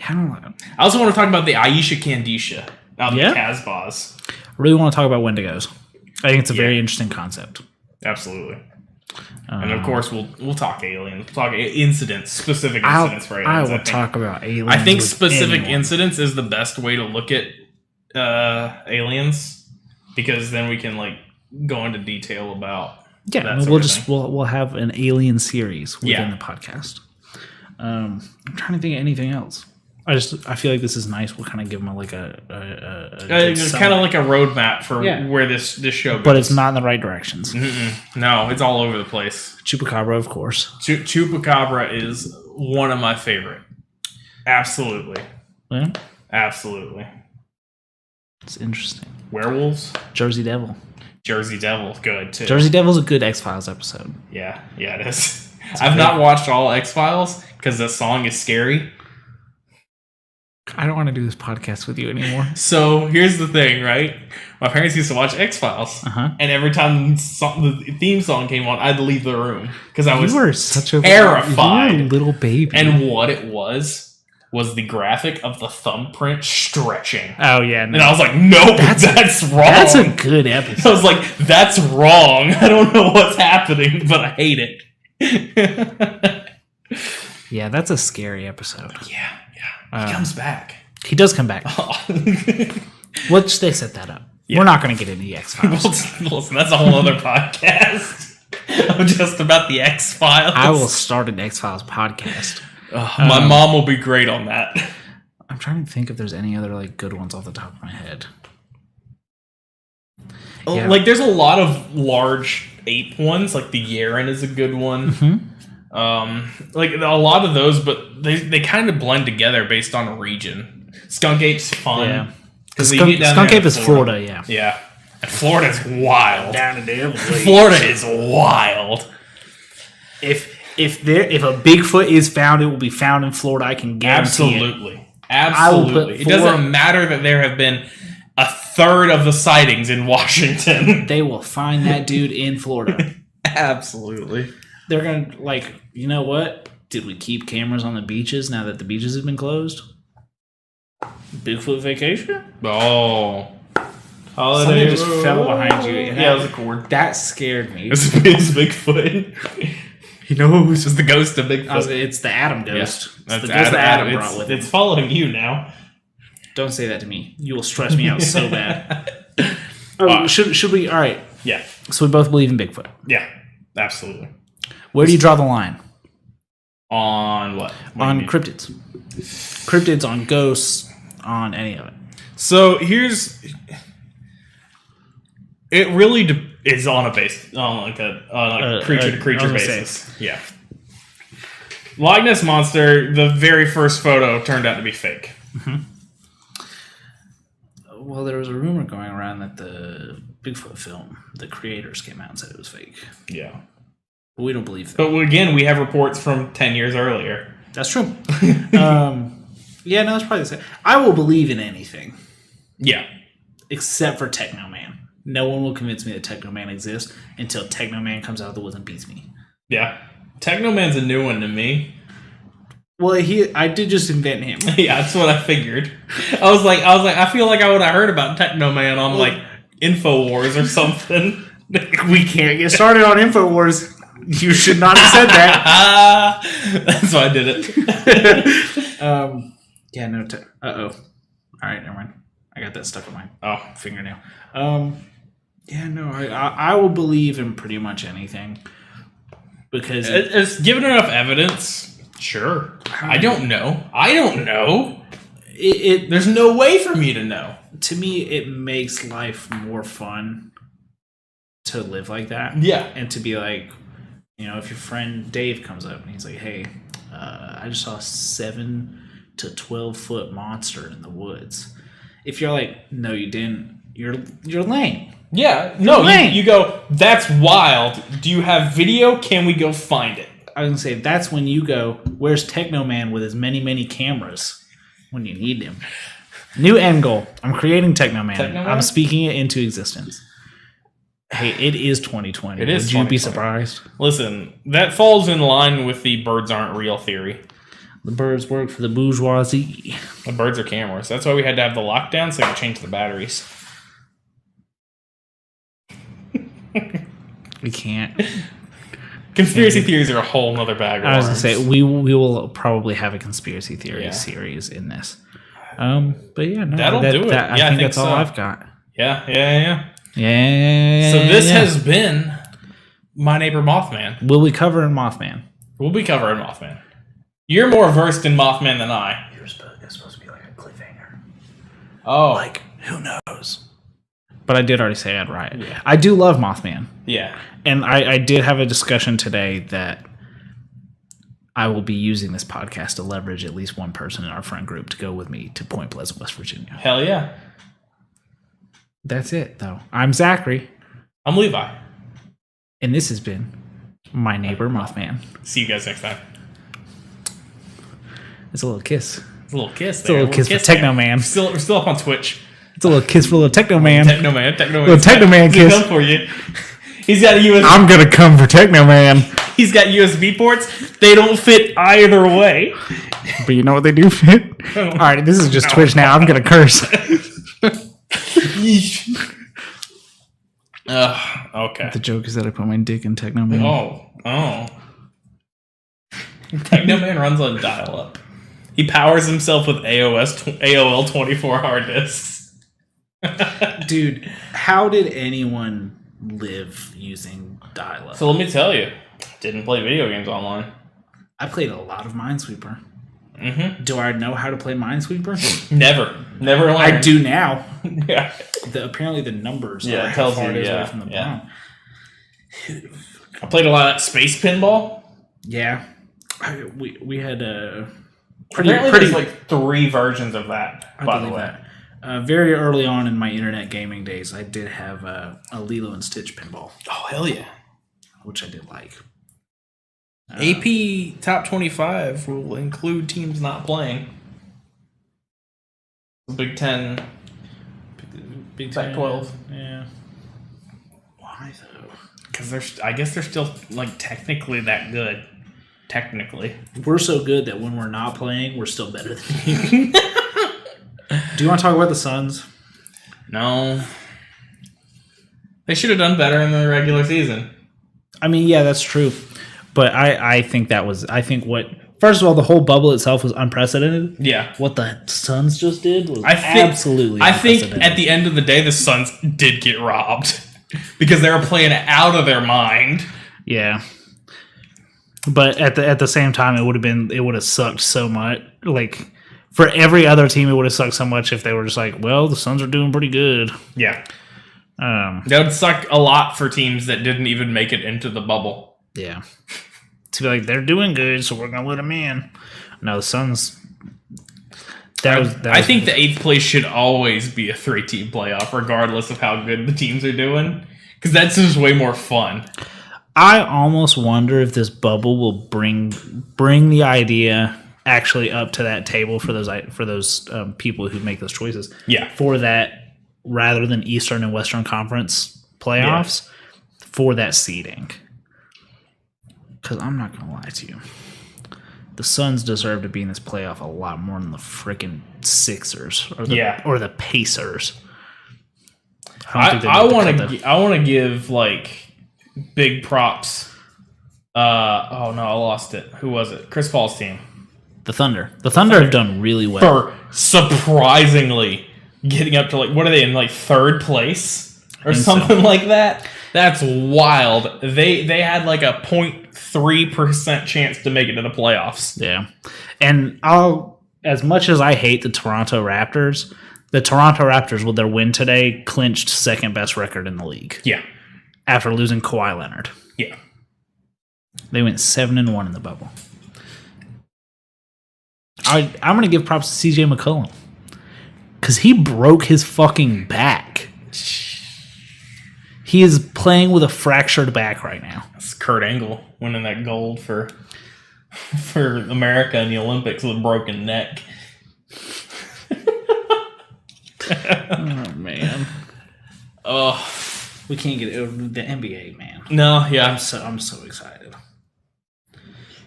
I don't know. I also want to talk about the Aisha Kandisha out in the Casbahs. I really want to talk about Wendigos. I think it's a very interesting concept. Absolutely. And of course, we'll talk aliens. We'll talk incidents, specific incidents for aliens. I will talk about aliens. I think specific incidents is the best way to look at aliens, because then we can like go into detail about. Yeah, we'll have an alien series within the podcast. I'm trying to think of anything else. I feel like this is nice. We'll kind of give them like a kind of like a roadmap for where this show goes. But it's not in the right directions. No, it's all over the place. Chupacabra, of course. Chupacabra is one of my favorite. Absolutely. Yeah? Absolutely. It's interesting. Werewolves? Jersey Devil. Jersey Devil's good, too. Jersey Devil's a good X-Files episode. Yeah, it is. I've not watched all X-Files because the song is scary. I don't want to do this podcast with you anymore. So here's the thing, right? My parents used to watch X-Files, and every time the theme song came on, I'd leave the room because I was terrified. You were a little baby. And what it was the graphic of the thumbprint stretching. Oh yeah, and I was like, nope, that's wrong. That's a good episode. I was like, that's wrong. I don't know what's happening, but I hate it. Yeah, that's a scary episode. Yeah. He comes back. He does come back. Which they set that up. Yeah. We're not going to get into the X-Files. Listen, that's a whole other podcast. I'm just about the X-Files. I will start an X-Files podcast. My mom will be great on that. I'm trying to think if there's any other like good ones off the top of my head. Yeah. Like there's a lot of large ape ones. Like the Yaren is a good one. Mm-hmm. Like a lot of those, but they kind of blend together based on a region. Skunk Ape's fun. Yeah. Skunk Ape is Florida, Yeah. And Florida's wild. Down in the Florida is wild. If a Bigfoot is found, it will be found in Florida. I can guarantee it. Absolutely. It doesn't matter that there have been a third of the sightings in Washington. They will find that dude in Florida. Absolutely. They're going to, like, you know what? Did we keep cameras on the beaches now that the beaches have been closed? Bigfoot vacation? Oh. Something just fell behind you. Yeah, it was a cord. That scared me. It's Bigfoot. You know who's just the ghost of Bigfoot? It's the Adam ghost. Yeah, it's the ghost that Adam brought with him. It's following you now. Don't say that to me. You will stress me out so bad. Should we? All right. Yeah. So we both believe in Bigfoot. Yeah, absolutely. Where do you draw the line? On what? On cryptids. Cryptids, on ghosts, on any of it. So here's... It really is on a creature-to-creature basis. Yeah. Loch Ness Monster, the very first photo turned out to be fake. Mm-hmm. Well, there was a rumor going around that the Bigfoot film, the creators came out and said it was fake. Yeah. We don't believe that. But again, we have reports from 10 years earlier. That's true. Yeah, no, it's probably the same. I will believe in anything. Yeah. Except for Technoman. No one will convince me that Technoman exists until Technoman comes out of the woods and beats me. Yeah. Technoman's a new one to me. Well, I did just invent him. Yeah, that's what I figured. I was like, I feel like I would have heard about Technoman on like InfoWars or something. We can't get started on InfoWars. You should not have said that. That's why I did it. Yeah, no. Uh-oh. All right, never mind. I got that stuck on my fingernail. Yeah, no. I will believe in pretty much anything because it's given enough evidence. Sure. I don't know. There's no way for me to know. To me, it makes life more fun to live like that. Yeah. And to be like, if your friend Dave comes up and he's like, hey, I just saw a 7 to 12 foot monster in the woods. If you're like, no, you didn't, you're lame. Yeah. No, you go, that's wild. Do you have video? Can we go find it? I was going to say, that's when you go, where's Techno Man with his many, many cameras when you need him? New end goal. I'm creating Techno Man. I'm speaking it into existence. Hey, it is 2020. It is. Would you be surprised? Listen, that falls in line with the birds aren't real theory. The birds work for the bourgeoisie. The birds are cameras. That's why we had to have the lockdown so we could change the batteries. We can't. Conspiracy theories are a whole nother bag of I was going to worms. say, we will probably have a conspiracy theory series in this. But yeah, no. That'll do it. I think that's all I've got. Yeah. Yeah. So this has been My Neighbor Mothman. Will we cover in Mothman? We'll be covering Mothman. You're more versed in Mothman than I. It's supposed to be like a cliffhanger. Oh. Like, who knows? But I did already say I'd riot. Yeah. I do love Mothman. Yeah. And I did have a discussion today that I will be using this podcast to leverage at least one person in our friend group to go with me to Point Pleasant, West Virginia. Hell yeah. That's it, though. I'm Zachary. I'm Levi. And this has been My Neighbor Mothman. See you guys next time. It's a little kiss. It's a little kiss. It's a little kiss for Techno Man. We're still up on Twitch. It's a little kiss for little Techno Man. Techno Man. Little Techno Man kiss. He's come for you. He's got a USB. I'm gonna come for Techno Man. He's got USB ports. They don't fit either way. But you know what they do fit? All right, this is just Twitch now. I'm gonna curse. Okay. The joke is that I put my dick in Techno Man. Oh. Techno Man runs on dial-up. He powers himself with AOL 24 hard disks. Dude, how did anyone live using dial-up? So let me tell you, didn't play video games online. I played a lot of Minesweeper. Mm-hmm. Do I know how to play Minesweeper? Never learned. I do now. Yeah. Apparently the numbers are how far it is away from the bottom. I played a lot of Space Pinball. Yeah. We had a pretty there's like 3 versions of that, by the way. Very early on in my internet gaming days, I did have a Lilo and Stitch pinball. Oh, hell yeah. Which I did like. AP Top 25 will include teams not playing. Big 10. Big Pac 12. Yeah. Why though? Because I guess they're still like technically that good. Technically. We're so good that when we're not playing, we're still better than you. Do you want to talk about the Suns? No. They should have done better in the regular season. I mean, yeah, that's true. But I think first of all, the whole bubble itself was unprecedented. Yeah. What the Suns just did was absolutely I think at the end of the day, the Suns did get robbed. Because they were playing out of their mind. Yeah. But at the same time, it would have sucked so much. Like, for every other team, it would have sucked so much if they were just like, well, the Suns are doing pretty good. Yeah. That would suck a lot for teams that didn't even make it into the bubble. Yeah. To be like, they're doing good, so we're going to let them in. No, the Suns... I think the 8th place should always be a 3-team playoff, regardless of how good the teams are doing. Because that's just way more fun. I almost wonder if this bubble will bring the idea actually up to that table for those people who make those choices. Yeah. For that, rather than Eastern and Western Conference playoffs, for that seeding. Because I'm not going to lie to you. The Suns deserve to be in this playoff a lot more than the freaking Sixers or the Pacers. I want to give like big props. Oh no, I lost it. Who was it? Chris Paul's team. The Thunder. The Thunder have done really well. For surprisingly getting up to like, what are they in, like 3rd place or something like that? That's wild. They had like a 0.3% chance to make it to the playoffs. Yeah. And I'll as much as I hate the Toronto Raptors with their win today clinched second best record in the league. Yeah. After losing Kawhi Leonard. Yeah. They went 7-1 in the bubble. I'm going to give props to CJ McCollum. Because he broke his fucking back. He is playing with a fractured back right now. That's Kurt Angle winning that gold for America in the Olympics with a broken neck. Oh, man. Oh, we can't get it. The NBA, man. No, yeah. I'm so excited.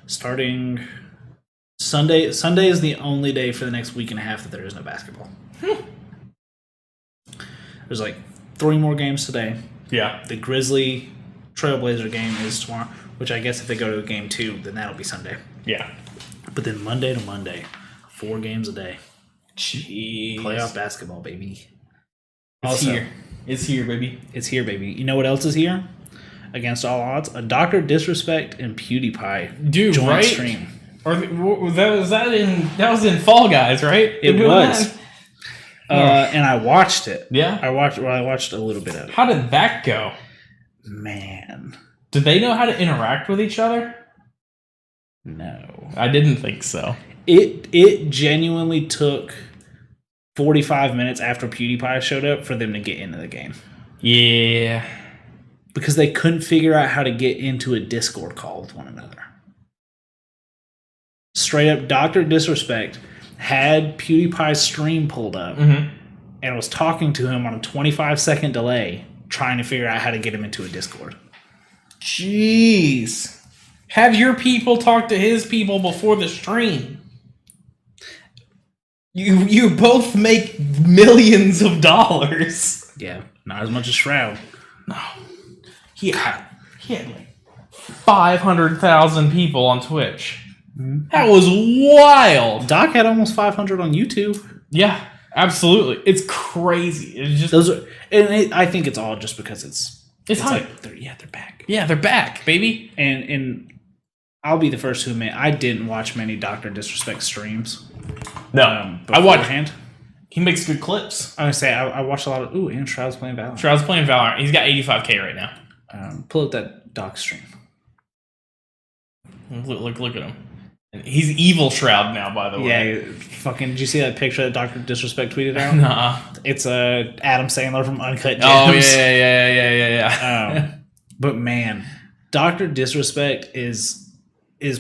Starting Sunday is the only day for the next week and a half that there is no basketball. There's like 3 more games today. Yeah. The Grizzly Trailblazer game is tomorrow, which I guess if they go to game 2, then that'll be Sunday. Yeah. But then Monday to Monday, 4 games a day. Jeez. Playoff basketball, baby. It's here. It's here, baby. It's here, baby. You know what else is here? Against all odds, a Dr. Disrespect and PewDiePie joint right? stream. Or that was in Fall Guys, right? It was. And I watched it. Yeah, I watched a little bit of it. How did that go? Man, did they know how to interact with each other? No, I didn't think so. It genuinely took 45 minutes after PewDiePie showed up for them to get into the game. Yeah, because they couldn't figure out how to get into a Discord call with one another. Straight up, Dr. Disrespect had PewDiePie's stream pulled up and was talking to him on a 25-second delay, trying to figure out how to get him into a Discord. Jeez. Have your people talk to his people before the stream. You both make millions of dollars. Yeah, not as much as Shroud. No. He had like 500,000 people on Twitch. That was wild. Doc had almost 500 on YouTube. Yeah, absolutely. It's crazy. It's just I think it's all just because it's hype. Like they're back. Yeah, they're back, baby. And I'll be the first to admit I didn't watch many Dr. Disrespect streams. No, I watched. He makes good clips. I would say I watched a lot of. And Shroud's playing Valorant. Shroud's playing Valorant. He's got 85K right now. Pull up that Doc stream. Look at him. He's evil Shroud now, by the way. Yeah, fucking. Did you see that picture that Dr. Disrespect tweeted out? Nah. It's Adam Sandler from Uncut Gems. Oh yeah. But man, Dr. Disrespect is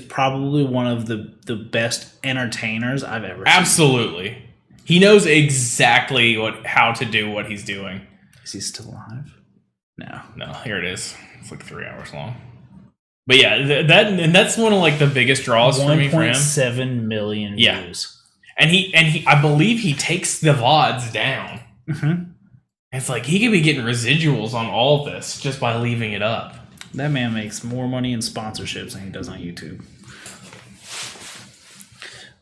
probably one of the best entertainers I've ever seen. Absolutely. He knows exactly how to do what he's doing. Is he still alive? No. Here it is. It's like 3 hours long. But yeah, that's one of like the biggest draws for me for him. 1.7 million views. And he I believe he takes the VODs down. Mm-hmm. It's like he could be getting residuals on all this just by leaving it up. That man makes more money in sponsorships than he does on YouTube.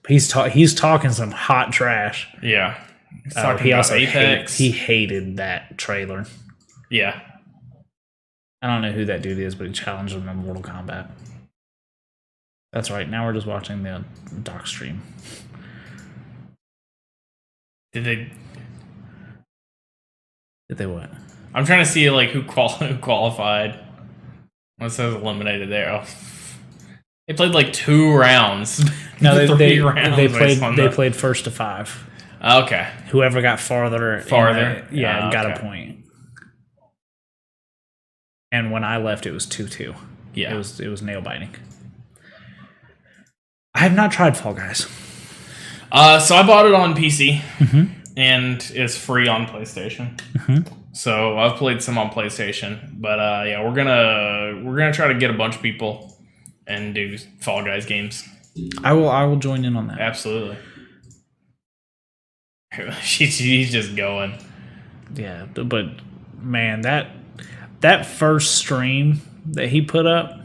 He's talking some hot trash. Yeah. He also Apex. He hated that trailer. Yeah. I don't know who that dude is, but he challenged him in Mortal Kombat. That's right. Now we're just watching the doc stream. Did they what? I'm trying to see like who qualified. What says eliminated there? Oh. They played like 2 rounds. No, they played first to 5. Okay. Whoever got farther, got a point. And when I left, it was 2-2. Yeah, it was nail biting. I have not tried Fall Guys. So I bought it on PC, and it's free on PlayStation. So I've played some on PlayStation, but yeah, we're gonna try to get a bunch of people and do Fall Guys games. I will join in on that. Absolutely. He's just going. Yeah, but man, that first stream that he put up,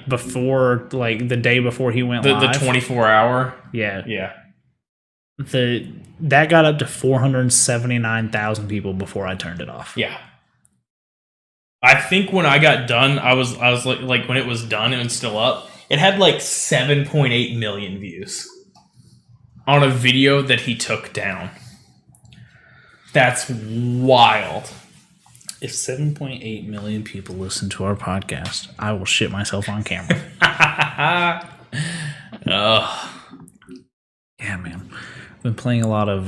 before like the day before he went live, the 24-hour, yeah, that got up to 479,000 people before I turned it off. Yeah, I think when I got done, I was like when it was done and still up, it had like 7.8 million views on a video that he took down. That's wild. If 7.8 million people listen to our podcast, I will shit myself on camera. Yeah, man. I've been playing a lot of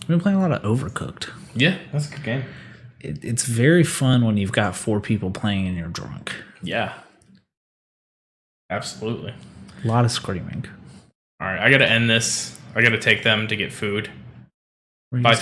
Overcooked. Yeah, that's a good game. It's very fun when you've got 4 people playing and you're drunk. Yeah. Absolutely. A lot of screaming. All right, I got to end this. I got to take them to get food. Where are you Bye,